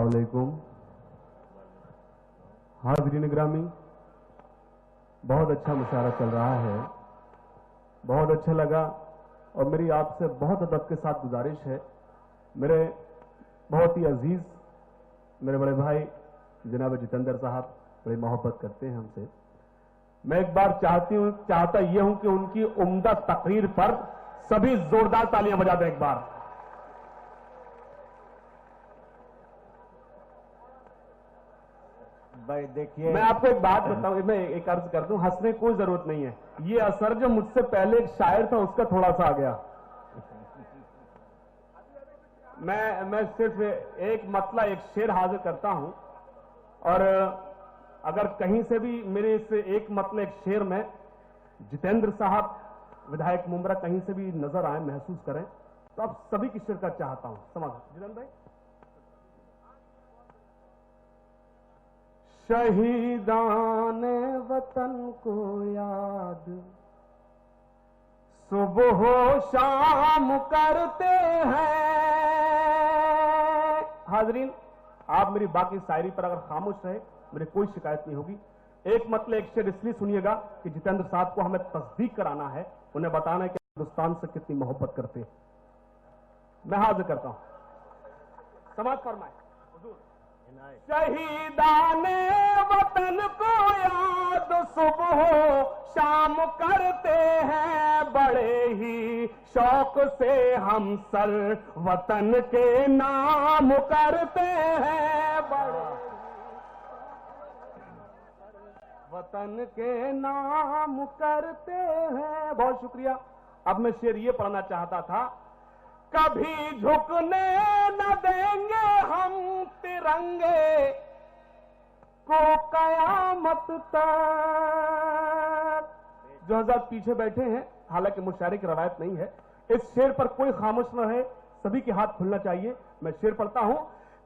अस्सलामुअलैकुम। हाज़रीन ग्रामी, बहुत अच्छा मुशायरा चल रहा है, बहुत अच्छा लगा और मेरी आपसे बहुत अदब के साथ गुजारिश है, मेरे बहुत ही अजीज मेरे बड़े भाई जनाब जितेंद्र साहब बड़ी मोहब्बत करते हैं हमसे। मैं एक बार चाहता ये हूं कि उनकी उम्दा तकरीर पर सभी जोरदार तालियां बजा दें एक बार। भाई देखिए, मैं आपको एक बात बताऊं, मैं एक अर्ज कर दूं, हंसने की कोई जरूरत नहीं है। ये असर जो मुझसे पहले एक शायर था उसका थोड़ा सा आ गया। मैं सिर्फ एक मतला एक शेर हाजिर करता हूं और अगर कहीं से भी मेरे इस एक मतला एक शेर में जितेंद्र साहब विधायक मुमरा कहीं से भी नजर आए, महसूस करें, तो आप सभी की शिरकत चाहता हूं। समझ जितेंद्र भाई। शहीदाने वतन को याद सुबह हो शाम करते हैं। हाजरीन, आप मेरी बाकी शायरी पर अगर खामोश रहे मेरी कोई शिकायत नहीं होगी। एक मतलब एक शेर इसलिए सुनिएगा कि जितेंद्र साहब को हमें तस्दीक कराना है, उन्हें बताना है कि हिंदुस्तान से कितनी मोहब्बत करते हैं। मैं हाजिर करता हूं, समाज फरमाए। शहीदाने वतन को याद सुबह शाम करते हैं, बड़े ही शौक से हम सर वतन के नाम करते हैं, बड़े वतन के नाम करते हैं। बहुत शुक्रिया। अब मैं शेर ये पढ़ना चाहता था, कभी झुकने न देंगे हम तिरंगे को कयामत तक। जो हज़रत पीछे बैठे हैं, हालांकि मुशायरे की रवायत नहीं है, इस शेर पर कोई खामोश न रहे, सभी के हाथ खुलना चाहिए। मैं शेर पढ़ता हूं,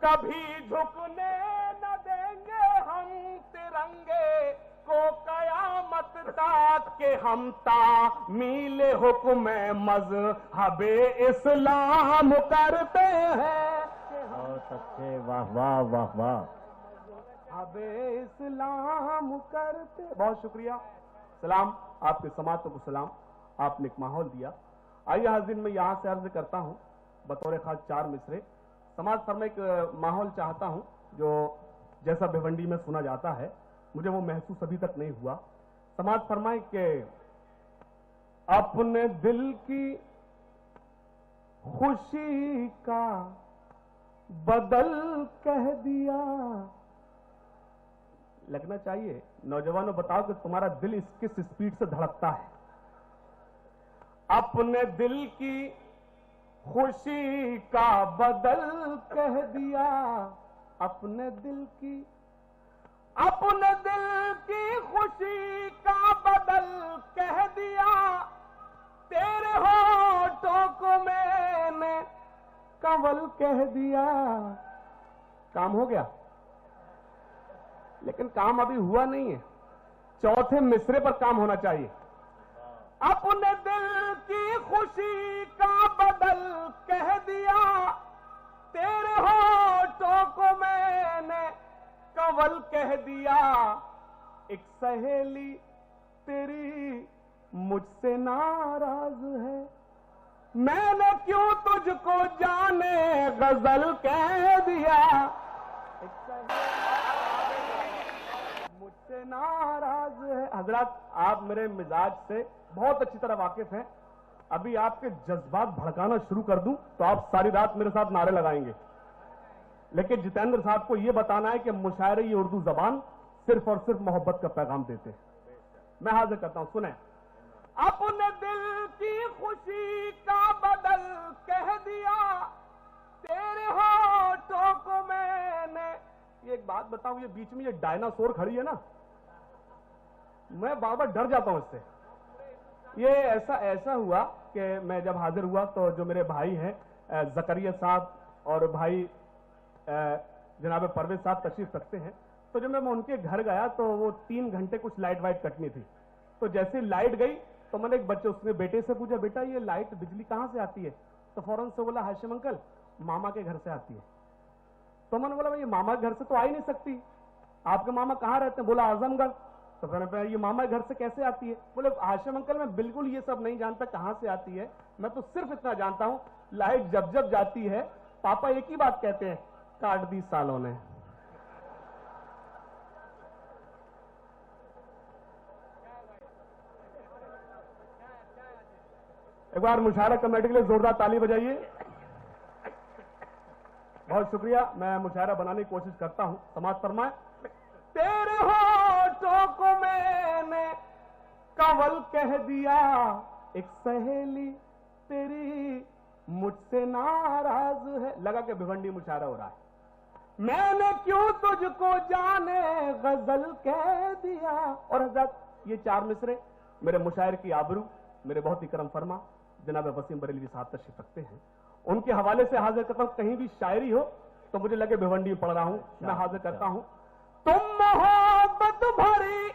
कभी झुकने न देंगे हम तिरंगे को कयामत तक के हम तामील हुक्म मज़हबे इस्लाम करते हैं। बहुत अच्छे, वाह वाह वाह वाह। हबे इस्लाम करते। बहुत शुक्रिया। सलाम, आपके समात को सलाम, आपने एक माहौल दिया। आइए हाज़रीन, मैं यहां से अर्ज करता हूं बतौर खास 4 मिसरे। समाज फरमा एक माहौल चाहता हूं जो जैसा भिवंडी में सुना जाता है, मुझे वो महसूस अभी तक नहीं हुआ। समाज फरमाए कि अपने दिल की खुशी का बदल कह दिया। लगना चाहिए नौजवानों, बताओ कि तुम्हारा दिल किस स्पीड से धड़कता है। अपने दिल की खुशी का बदल कह दिया, अपने दिल की खुशी का बदल कह दिया, तेरे होठों को मैंने कंवल कह दिया। काम हो गया, लेकिन काम अभी हुआ नहीं है। चौथे मिसरे पर काम होना चाहिए। अपने दिल की खुशी का बदल कह दिया, तेरे होठों को मैंने कंवल कह दिया। एक सहेली तेरी मुझसे नाराज है, मैंने क्यों तुझको जाने गजल कह दिया। एक सहेली मुझसे नाराज है। हजरत, आप मेरे मिजाज से बहुत अच्छी तरह वाकिफ हैं। अभी आपके जज्बात भड़काना शुरू कर दूं तो आप सारी रात मेरे साथ नारे लगाएंगे, लेकिन जितेंद्र साहब को यह बताना है कि मुशायरे ये उर्दू जबान सिर्फ और सिर्फ मोहब्बत का पैगाम देते हैं। मैं हाजिर करता हूं, सुने। अपने दिल की खुशी का बदल कह दिया, तेरे होठों को मैंने। ये एक बात बताऊं, ये बीच में ये डायनासोर खड़ी है ना, मैं बार बार डर जाता हूं इससे। ये ऐसा हुआ कि मैं जब हाजिर हुआ तो जो मेरे भाई हैं जकरिया साहब और भाई जनाब परवेज साहब तशरीफ रखते हैं, तो जब मैं उनके घर गया तो वो 3 घंटे कुछ लाइट वाइट कटनी थी। तो जैसे लाइट गई तो मैंने एक बच्चे उसने बेटे से पूछा, बेटा ये लाइट बिजली कहां से आती है? तो फौरन से बोला, हाशिम अंकल मामा के घर से आती है। तो मैंने बोला भाई ये मामा के घर से तो आ ही नहीं सकती, आपके मामा कहाँ रहते हैं? बोला आजमगढ़। तो फिर ये मामा के घर से कैसे आती है? बोले हाशिम अंकल मैं बिल्कुल ये सब नहीं जानता कहाँ से आती है, मैं तो सिर्फ इतना जानता हूँ लाइट जब जब जाती है पापा एक ही बात कहते हैं, काट दी सालों ने। एक बार मुशायरा कमेटी के लिए जोरदार ताली बजाइए। बहुत शुक्रिया। मैं मुशायरा बनाने की कोशिश करता हूं। समाज फरमाए। तेरे होठों को मैंने कंवल कह दिया, एक सहेली तेरी मुझसे नाराज है। लगा के भिवंडी मुशायरा हो रहा है। मैंने क्यों तुझको जाने गजल कह दिया। और हजरत ये 4 मिसरे मेरे मुशायर की आबरू, मेरे बहुत ही करम फरमा जनाब वसीम बरेलवी साहब तशरीफ रखते हैं, उनके हवाले से हाजिर करता हूं। कहीं भी शायरी हो तो मुझे लगे भिवंडी में पढ़ रहा हूं, मैं हाजिर करता हूं। तुम मोहब्बत भरी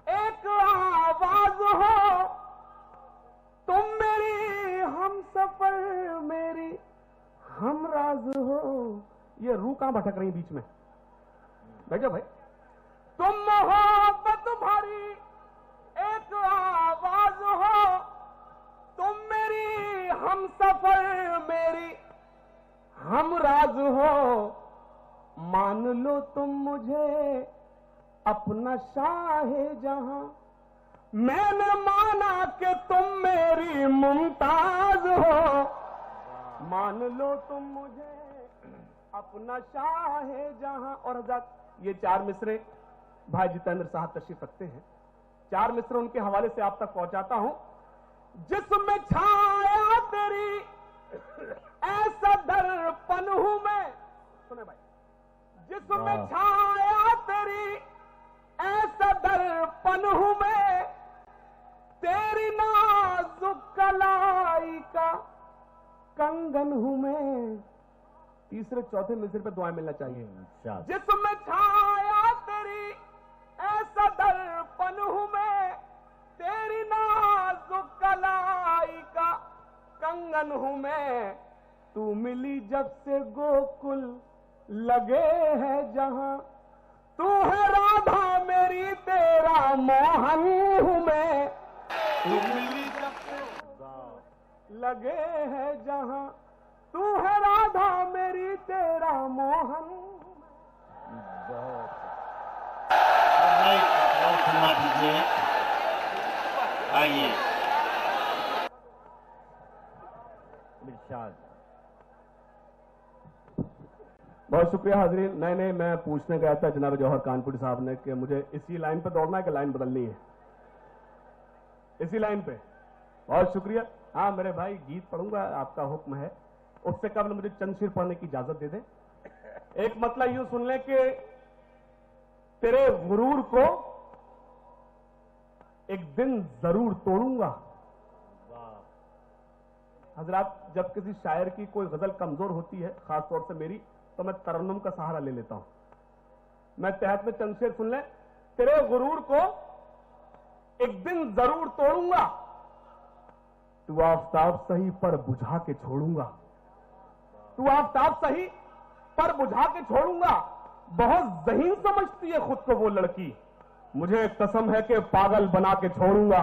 एक आवाज हो, तुम मेरी हम सफर मेरी हम राज हो। ये रूह कहां भटक रही बीच में? बैठो भाई। तुम मोहब्बत भरी एक आवाज हो, तुम मेरी हम सफर मेरी हम राज हो। मान लो तुम मुझे अपना शाहे जहां, मैंने माना कि तुम मेरी मुमताज हो। मान लो तुम मुझे अपना शाहे जहां। और हज़रत ये 4 मिसरे भाई जितेंद्र साहब तशरीफ रखते हैं। 4 मिसरे उनके हवाले से आप तक पहुंचाता हूं। जिसमें छाया तेरी ऐसा दर्पण हूं मैं। सुने भाई। जिसमें छाया तेरी ऐसा दर्पण हूं मैं, तेरी नाजुक कलाई का कंगन हूं मैं। तीसरे चौथे मिसरे पे दुआएं मिलना चाहिए। जिसमें छाया तेरी ऐसा दर्पण हूं मैं, तेरी नाजुक कलाई का कंगन हूं मैं। तू मिली जब से गोकुल लगे है जहां, तू है राधा मेरी तेरा मोहन हूं मैं। तू मिली जब से लगे है जहां, तू है राधा मेरी तेरा मोहन। आइए बहुत शुक्रिया हाजरीन। नहीं मैं पूछने गया था जनाब जौहर कानपुरी साहब ने कि मुझे इसी लाइन पे दौड़ना है कि लाइन बदलनी है? इसी लाइन पे। बहुत शुक्रिया। हाँ मेरे भाई गीत पढ़ूंगा, आपका हुक्म है। उससे कबल मुझे चंद शेर पढ़ने की इजाजत दे दे। एक मतलब यूं सुन ले कि तेरे गुरूर को एक दिन जरूर तोड़ूंगा। हजरात जब किसी शायर की कोई गजल कमजोर होती है, खास तौर से मेरी, तो मैं तरन्नुम का सहारा ले लेता हूं। मैं तहत में चंद शेर सुन ले। तेरे गुरूर को एक दिन जरूर तोड़ूंगा, तू आफताब सही पर बुझा के छोड़ूंगा। तू आफताब सही पर बुझा के छोड़ूंगा। बहुत ज़हीन समझती है खुद को वो लड़की, मुझे कसम है कि पागल बना के छोड़ूंगा।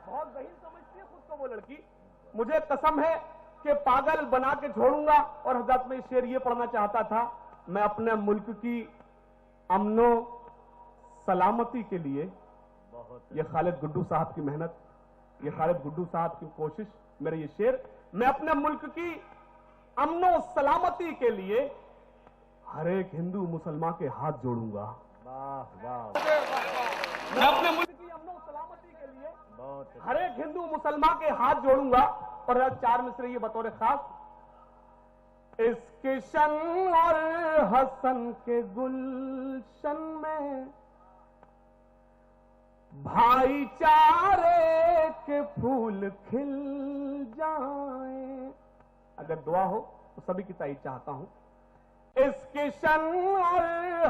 बहुत ज़हीन समझती है खुद को वो लड़की, मुझे कसम है कि पागल बना के छोड़ूंगा। और हज़रत में शेर ये पढ़ना चाहता था, मैं अपने मुल्क की अमनो सलामती के लिए, ये खालिद गुड्डू साहब की मेहनत, ये खालिद गुड्डू साहब की कोशिश, मेरा ये शेर, मैं अपने मुल्क की अमनो सलामती के लिए हर एक हिंदू मुसलमान के हाथ जोड़ूंगा। वाह वाह। मैं अपने मुल्क की अमनो सलामती के लिए हर एक हिंदू मुसलमान के हाथ जोड़ूंगा। और 4 मिसरे ये बतौर खास, इसके शन और हसन के गुलशन में भाईचारे के फूल खिल जाएं। अगर दुआ हो तो सभी की ताईद चाहता हूं। इसके शन और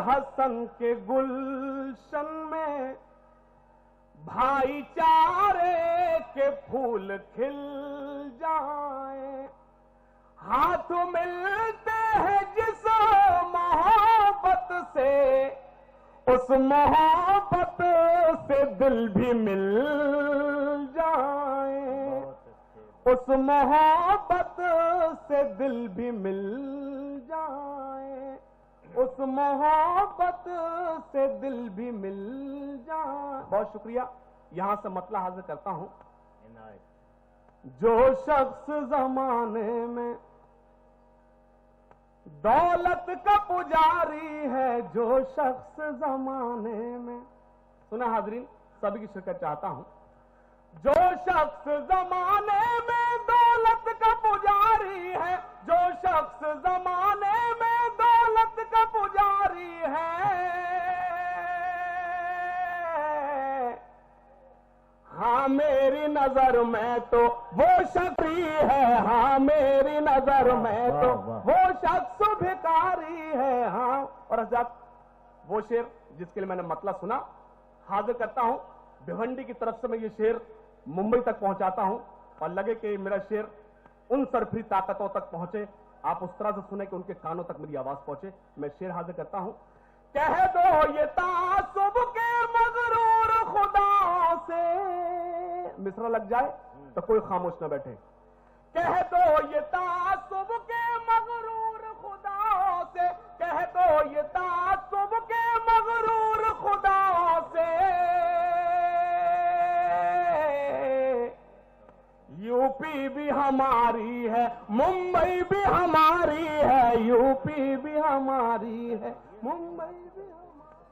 हसन के गुलशन में भाईचारे के फूल खिल जाएं। हाथ मिलते हैं उस मोहब्बत से दिल भी मिल जाए, उस मोहब्बत से दिल भी मिल जाए, उस मोहब्बत से दिल भी मिल जाए। बहुत शुक्रिया। यहां से मतला हाजिर करता हूं। जो शख्स जमाने में दौलत का पुजारी है, जो शख्स जमाने में, सुना हाजरीन, सभी की शिरकत चाहता हूं। जो शख्स जमाने में दौलत का पुजारी है, जो शख्स जमाने में दौलत का पुजारी है, हाँ मेरी नजर में तो वो शक्री है, हाँ मेरी नजर में तो वो शख्स भिखारी है। हाँ, और हज़रत वो शेर जिसके लिए मैंने मतलब सुना हाजिर करता हूं। भिवंडी की तरफ से मैं ये शेर मुंबई तक पहुंचाता हूं और लगे कि मेरा शेर उन सरफरी ताकतों तक पहुंचे, आप उस तरह से सुने कि उनके कानों तक मेरी आवाज पहुंचे। मैं शेर हाजिर करता हूं। कह दो ये तासुब के मगरूर खुदा से, मिसरा लग जाए तो कोई खामोश न बैठे। कह दो ये तासुब के मगरूर खुदा से, कह दो ये तासुब के मगरूर खुदा से, यूपी भी हमारी है, मुंबई भी हमारी है, यूपी भी हमारी है, मुंबई भी हमारी।